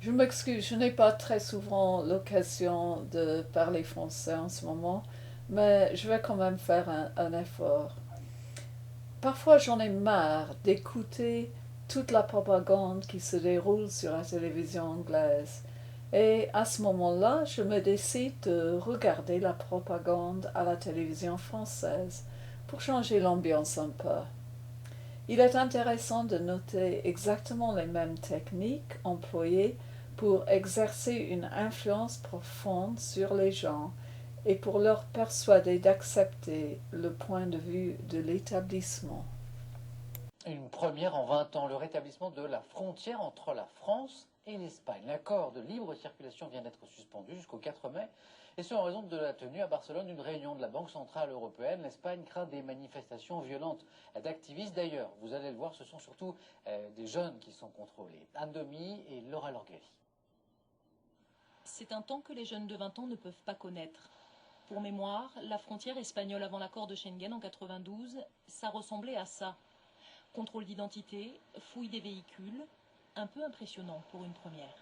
Je m'excuse, je n'ai pas très souvent l'occasion de parler français en ce moment, mais je vais quand même faire un effort. Parfois, j'en ai marre d'écouter toute la propagande qui se déroule sur la télévision anglaise. Et à ce moment-là, je me décide de regarder la propagande à la télévision française pour changer l'ambiance un peu. Il est intéressant de noter exactement les mêmes techniques employées pour exercer une influence profonde sur les gens et pour leur persuader d'accepter le point de vue de l'établissement. Une première en 20 ans, le rétablissement de la frontière entre la France et l'Espagne. L'accord de libre circulation vient d'être suspendu jusqu'au 4 mai, et ce en raison de la tenue à Barcelone d'une réunion de la Banque centrale européenne. L'Espagne craint des manifestations violentes d'activistes. D'ailleurs, vous allez le voir, ce sont surtout des jeunes qui sont contrôlés. Anne Domy et Laura Lorgali. C'est un temps que les jeunes de 20 ans ne peuvent pas connaître. Pour mémoire, la frontière espagnole avant l'accord de Schengen en 92, ça ressemblait à ça. Contrôle d'identité, fouille des véhicules, un peu impressionnant pour une première.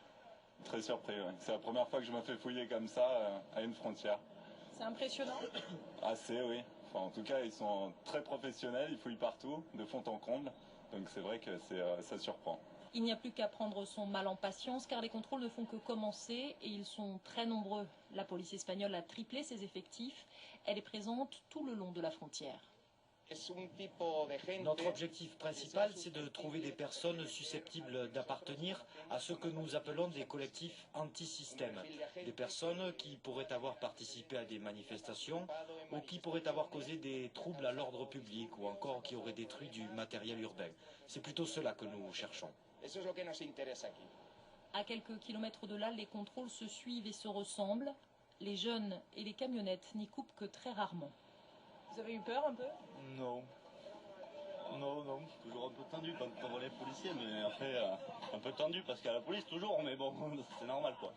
Très surpris, oui. C'est la première fois que je me fais fouiller comme ça à une frontière. C'est impressionnant. Assez, oui. Enfin, en tout cas, ils sont très professionnels, ils fouillent partout, de fond en comble. Donc c'est vrai que ça surprend. Il n'y a plus qu'à prendre son mal en patience car les contrôles ne font que commencer et ils sont très nombreux. La police espagnole a triplé ses effectifs. Elle est présente tout le long de la frontière. Notre objectif principal, c'est de trouver des personnes susceptibles d'appartenir à ce que nous appelons des collectifs anti-système. Des personnes qui pourraient avoir participé à des manifestations ou qui pourraient avoir causé des troubles à l'ordre public ou encore qui auraient détruit du matériel urbain. C'est plutôt cela que nous cherchons. À quelques kilomètres de là, les contrôles se suivent et se ressemblent. Les jeunes et les camionnettes n'y coupent que très rarement. Vous avez eu peur un peu? Non. Non, toujours un peu tendu quand on voit les policiers, mais après un peu tendu parce qu'à la police toujours, mais bon, c'est normal quoi.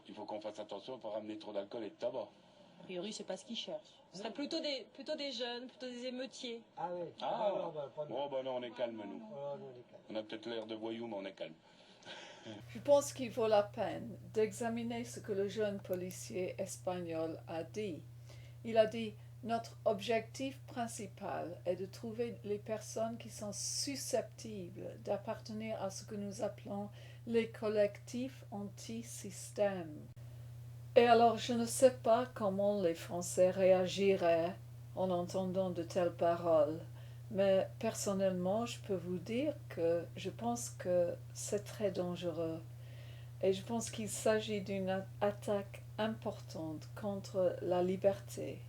Il faut qu'on fasse attention, pour ramener trop d'alcool et de tabac. A priori, c'est pas ce qu'ils cherchent. Ce serait plutôt des jeunes, plutôt des émeutiers. Ah oui. Oh bah non, on est calme nous. On a peut-être l'air de voyous, mais on est calme. Je pense qu'il vaut la peine d'examiner ce que le jeune policier espagnol a dit. Il a dit: notre objectif principal est de trouver les personnes qui sont susceptibles d'appartenir à ce que nous appelons les collectifs anti-système. Et alors je ne sais pas comment les Français réagiraient en entendant de telles paroles, mais personnellement je peux vous dire que je pense que c'est très dangereux. Et je pense qu'il s'agit d'une attaque importante contre la liberté.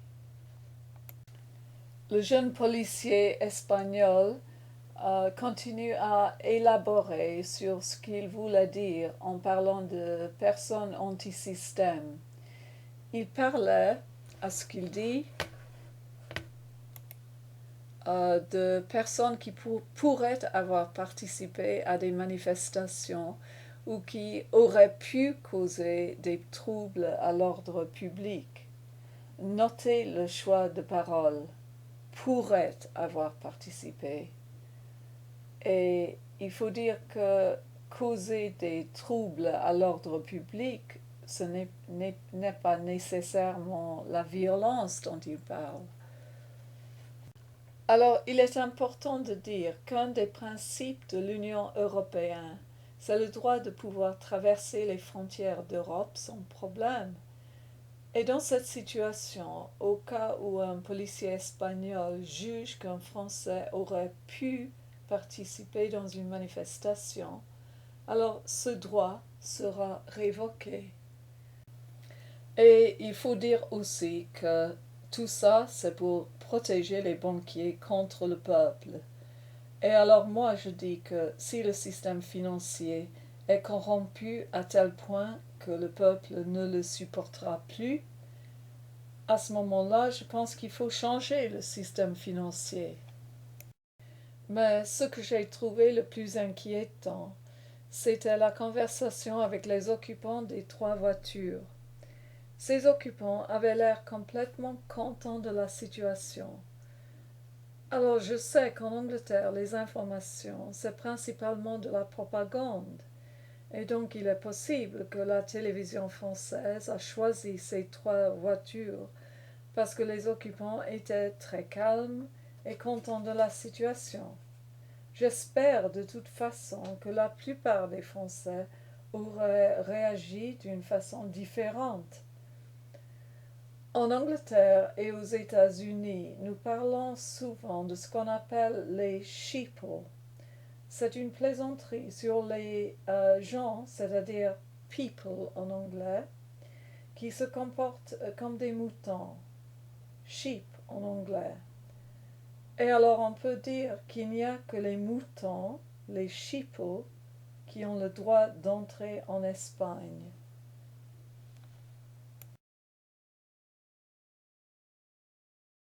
Le jeune policier espagnol continue à élaborer sur ce qu'il voulait dire en parlant de personnes anti-système. Il parlait, à ce qu'il dit, de personnes qui pourraient avoir participé à des manifestations ou qui auraient pu causer des troubles à l'ordre public. Notez le choix de parole. Pourrait avoir participé. Et il faut dire que causer des troubles à l'ordre public, ce n'est pas nécessairement la violence dont il parle. Alors, il est important de dire qu'un des principes de l'Union européenne, c'est le droit de pouvoir traverser les frontières d'Europe sans problème. Et dans cette situation, au cas où un policier espagnol juge qu'un Français aurait pu participer dans une manifestation, alors ce droit sera révoqué. Et il faut dire aussi que tout ça, c'est pour protéger les banquiers contre le peuple. Et alors moi, je dis que si le système financier est corrompu à tel point que le peuple ne le supportera plus, à ce moment-là, je pense qu'il faut changer le système financier. Mais ce que j'ai trouvé le plus inquiétant, c'était la conversation avec les occupants des 3 voitures. Ces occupants avaient l'air complètement contents de la situation. Alors je sais qu'en Angleterre, les informations, c'est principalement de la propagande. Et donc il est possible que la télévision française a choisi ces 3 voitures parce que les occupants étaient très calmes et contents de la situation. J'espère de toute façon que la plupart des Français auraient réagi d'une façon différente. En Angleterre et aux États-Unis, nous parlons souvent de ce qu'on appelle les sheeple. C'est une plaisanterie sur les gens, c'est-à-dire people en anglais, qui se comportent comme des moutons, sheep en anglais. Et alors on peut dire qu'il n'y a que les moutons, les sheeple, qui ont le droit d'entrer en Espagne.